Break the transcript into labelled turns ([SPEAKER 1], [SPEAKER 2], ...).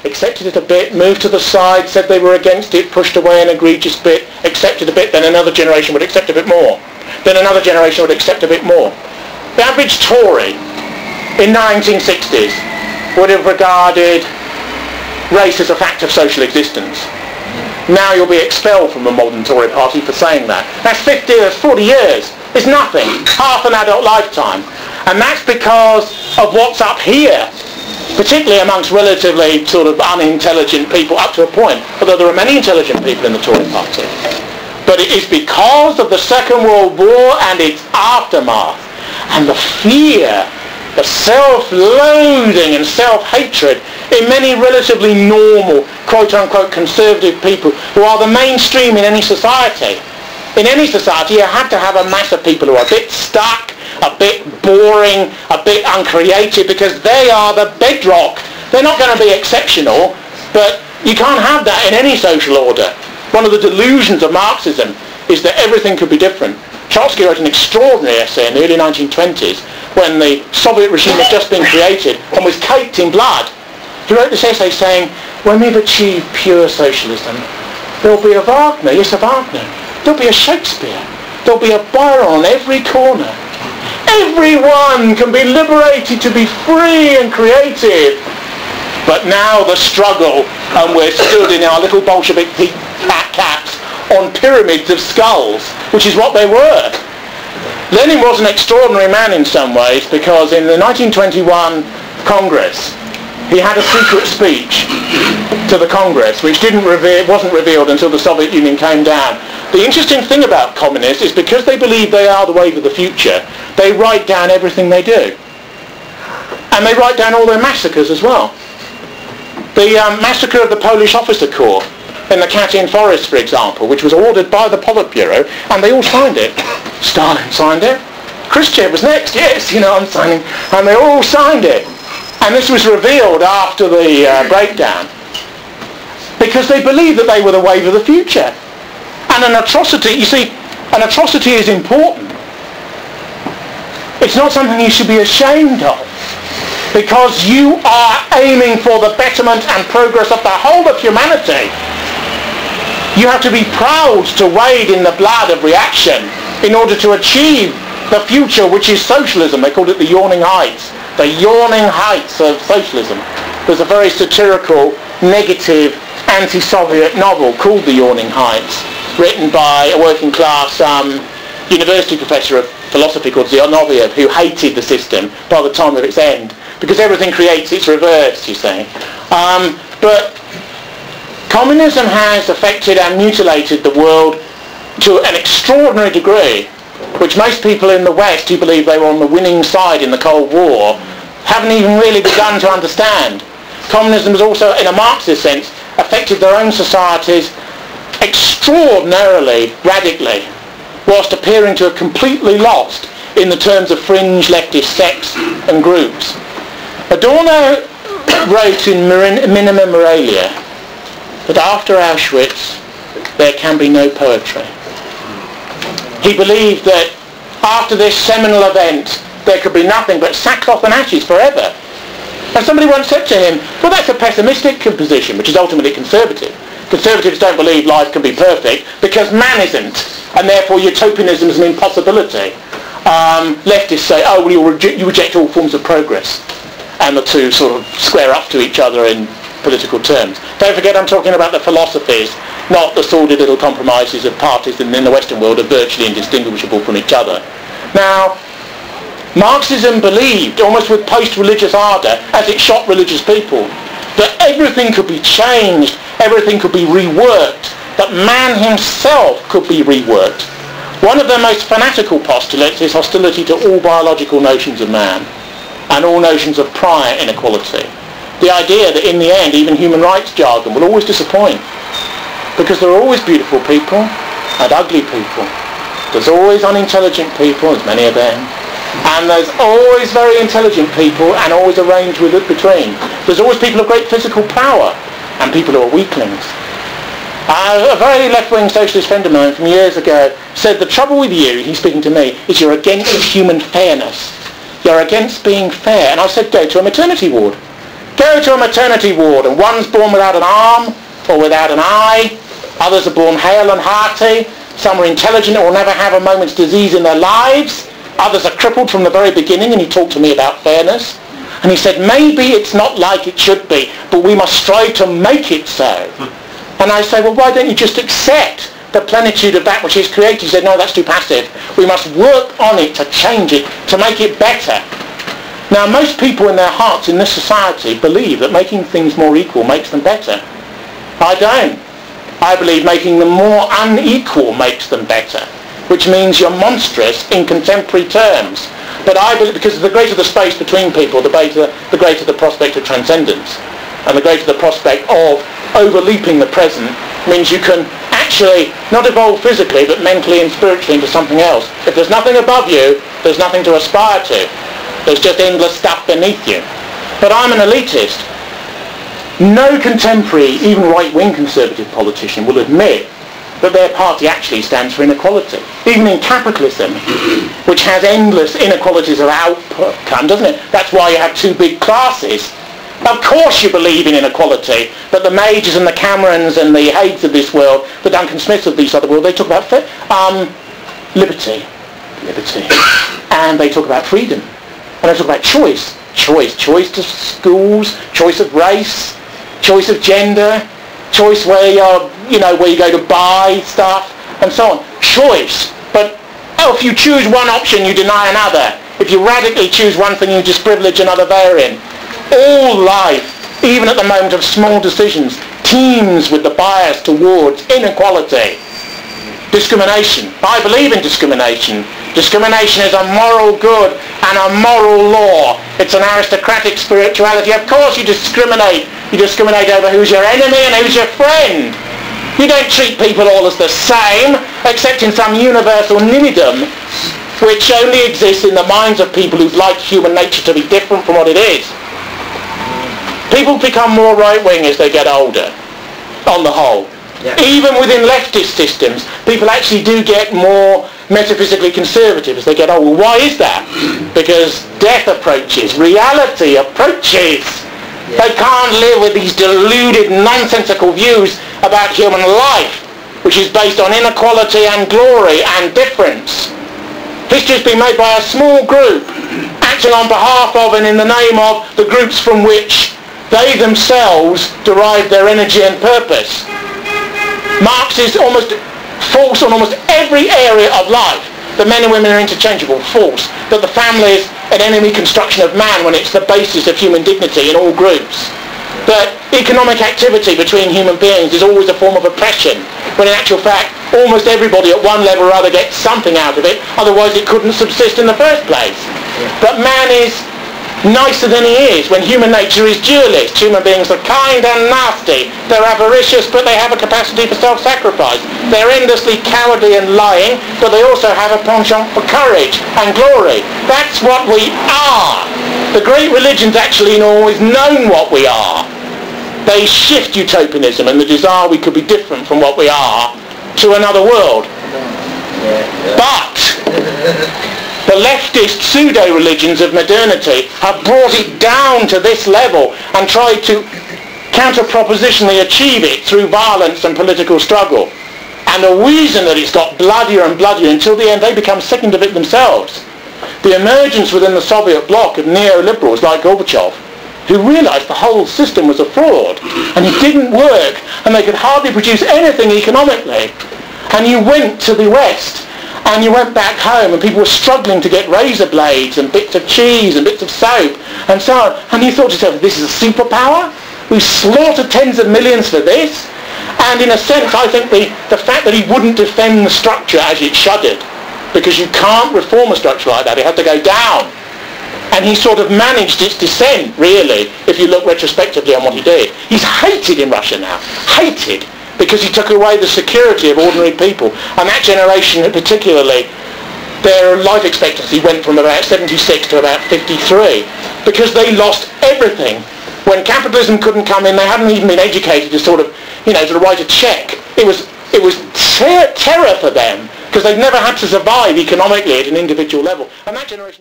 [SPEAKER 1] accepted it a bit, moved to the side, said they were against it, pushed away an egregious bit, accepted a bit, then another generation would accept a bit more. Then another generation would accept a bit more. The average Tory in 1960s would have regarded race as a fact of social existence. Now you'll be expelled from the modern Tory party for saying that. That's 50 years, 40 years. It's nothing. Half an adult lifetime. And that's because of what's up here, particularly amongst relatively sort of unintelligent people up to a point, although there are many intelligent people in the Tory party. But it is because of the Second World War and its aftermath and the fear, the self-loathing and self-hatred in many relatively normal, quote-unquote, conservative people who are the mainstream in any society. In any society, you have to have a mass of people who are a bit stuck, a bit boring, a bit uncreative, because they are the bedrock. They're not going to be exceptional, but you can't have that in any social order. One of the delusions of Marxism is that everything could be different. Trotsky wrote an extraordinary essay in the early 1920s when the Soviet regime had just been created and was caked in blood. He wrote this essay saying, when we've achieved pure socialism, there'll be a Wagner, yes, a Wagner. There'll be a Shakespeare. There'll be a Byron on every corner. Everyone can be liberated to be free and creative. But now the struggle, and we're stood in our little Bolshevik caps on pyramids of skulls, which is what they were. Lenin was an extraordinary man in some ways, because in the 1921 Congress, he had a secret speech to the Congress, which wasn't revealed until the Soviet Union came down. The interesting thing about communists is because they believe they are the wave of the future, they write down everything they do. And they write down all their massacres as well. The massacre of the Polish officer corps in the Katyn forest, for example, which was ordered by the Politburo, and they all signed it. Stalin signed it. Khrushchev was next, yes, I'm signing. And they all signed it. And this was revealed after the breakdown, because they believed that they were the wave of the future. And an atrocity, you see, an atrocity is important. It's not something you should be ashamed of, because you are aiming for the betterment and progress of the whole of humanity. You have to be proud to wade in the blood of reaction in order to achieve the future, which is socialism. They called it the yawning heights. The yawning heights of socialism. There's a very satirical, negative, anti-Soviet novel called The Yawning Heights, written by a working class university professor of philosophy called Zinoviev, who hated the system by the time of its end, because everything creates its reverse, you see. But communism has affected and mutilated the world to an extraordinary degree, which most people in the West who believe they were on the winning side in the Cold War haven't even really begun to understand. Communism has also, in a Marxist sense, affected their own societies extraordinarily, radically, whilst appearing to have completely lost in the terms of fringe leftist sects and groups. Adorno wrote in Minima Moralia that after Auschwitz there can be no poetry. He believed that after this seminal event there could be nothing but sackcloth and ashes forever. And somebody once said to him, well, that's a pessimistic position, which is ultimately conservative. Conservatives don't believe life can be perfect because man isn't, and therefore utopianism is an impossibility. Leftists say, oh, well, you reject all forms of progress. And the two sort of square up to each other in political terms. Don't forget I'm talking about the philosophies, not the sordid little compromises of parties in the Western world are virtually indistinguishable from each other. Now, Marxism believed, almost with post-religious ardour, as it shot religious people, that everything could be changed, everything could be reworked, that man himself could be reworked. One of their most fanatical postulates is hostility to all biological notions of man and all notions of prior inequality. The idea that in the end even human rights jargon will always disappoint, because there are always beautiful people and ugly people. There's always unintelligent people, as many of them, and there's always very intelligent people and always a range with it between. There's always people of great physical power and people who are weaklings. A very left-wing socialist friend of mine from years ago said, the trouble with you, he's speaking to me, is you're against human fairness. You're against being fair. And I said, go to a maternity ward. Go to a maternity ward and one's born without an arm or without an eye. Others are born hale and hearty. Some are intelligent and will never have a moment's disease in their lives. Others are crippled from the very beginning, and he talked to me about fairness. And he said, maybe it's not like it should be, but we must strive to make it so. And I say, well, why don't you just accept the plenitude of that which is created? He said, no, that's too passive. We must work on it to change it, to make it better. Now, most people in their hearts in this society believe that making things more equal makes them better. I don't. I believe making them more unequal makes them better, which means you're monstrous in contemporary terms. But I believe, because the greater the space between people, the greater the prospect of transcendence. And the greater the prospect of overleaping the present means you can actually not evolve physically, but mentally and spiritually into something else. If there's nothing above you, there's nothing to aspire to. There's just endless stuff beneath you. But I'm an elitist. No contemporary, even right-wing conservative politician will admit that their party actually stands for inequality. Even in capitalism, which has endless inequalities of outcome, doesn't it? That's why you have two big classes. Of course you believe in inequality, but the Majors and the Camerons and the Haigs of this world, the Duncan Smiths of this other world, they talk about liberty, and they talk about freedom, and they talk about choice to schools, choice of race, choice of gender, choice where where you go to buy stuff, and so on. Choice. But if you choose one option, you deny another. If you radically choose one thing, you just privilege another therein. All life, even at the moment of small decisions, teems with the bias towards inequality. Discrimination. I believe in discrimination. Discrimination is a moral good and a moral law. It's an aristocratic spirituality. Of course you discriminate. You discriminate over who's your enemy and who's your friend. You don't treat people all as the same, except in some universal nimidom, which only exists in the minds of people who've liked human nature to be different from what it is. People become more right-wing as they get older, on the whole. Yeah. Even within leftist systems, people actually do get more metaphysically conservative as they get older. Why is that? Because death approaches, reality approaches. Yeah. They can't live with these deluded, nonsensical views about human life, which is based on inequality and glory and difference. History's been made by a small group, acting on behalf of and in the name of the groups from which they themselves derive their energy and purpose. Marx is almost false on almost every area of life. That men and women are interchangeable, false. That the family is an enemy construction of man when it's the basis of human dignity in all groups. That economic activity between human beings is always a form of oppression, when in actual fact almost everybody at one level or other gets something out of it, otherwise it couldn't subsist in the first place. But man is nicer than he is when human nature is dualist. Human beings are kind and nasty. They're avaricious, but they have a capacity for self-sacrifice. They're endlessly cowardly and lying, but they also have a penchant for courage and glory. That's what we are. The great religions actually always known what we are. They shift utopianism and the desire we could be different from what we are to another world. But the leftist pseudo-religions of modernity have brought it down to this level and tried to counter-propositionally achieve it through violence and political struggle. And the reason that it's got bloodier and bloodier until the end they become sickened of it themselves. The emergence within the Soviet bloc of neoliberals like Gorbachev, who realised the whole system was a fraud and it didn't work and they could hardly produce anything economically. And you went to the West and you went back home and people were struggling to get razor blades and bits of cheese and bits of soap and so on. And you thought to yourself, this is a superpower? We slaughtered tens of millions for this? And in a sense, I think the fact that he wouldn't defend the structure as it shuddered, because you can't reform a structure like that, it had to go down. And he sort of managed its descent, really, if you look retrospectively on what he did. He's hated in Russia now. Hated. Because he took away the security of ordinary people. And that generation particularly, their life expectancy went from about 76 to about 53. Because they lost everything. When capitalism couldn't come in, they hadn't even been educated to sort of write a check. It was terror for them. Because they'd never had to survive economically at an individual level. And that generation...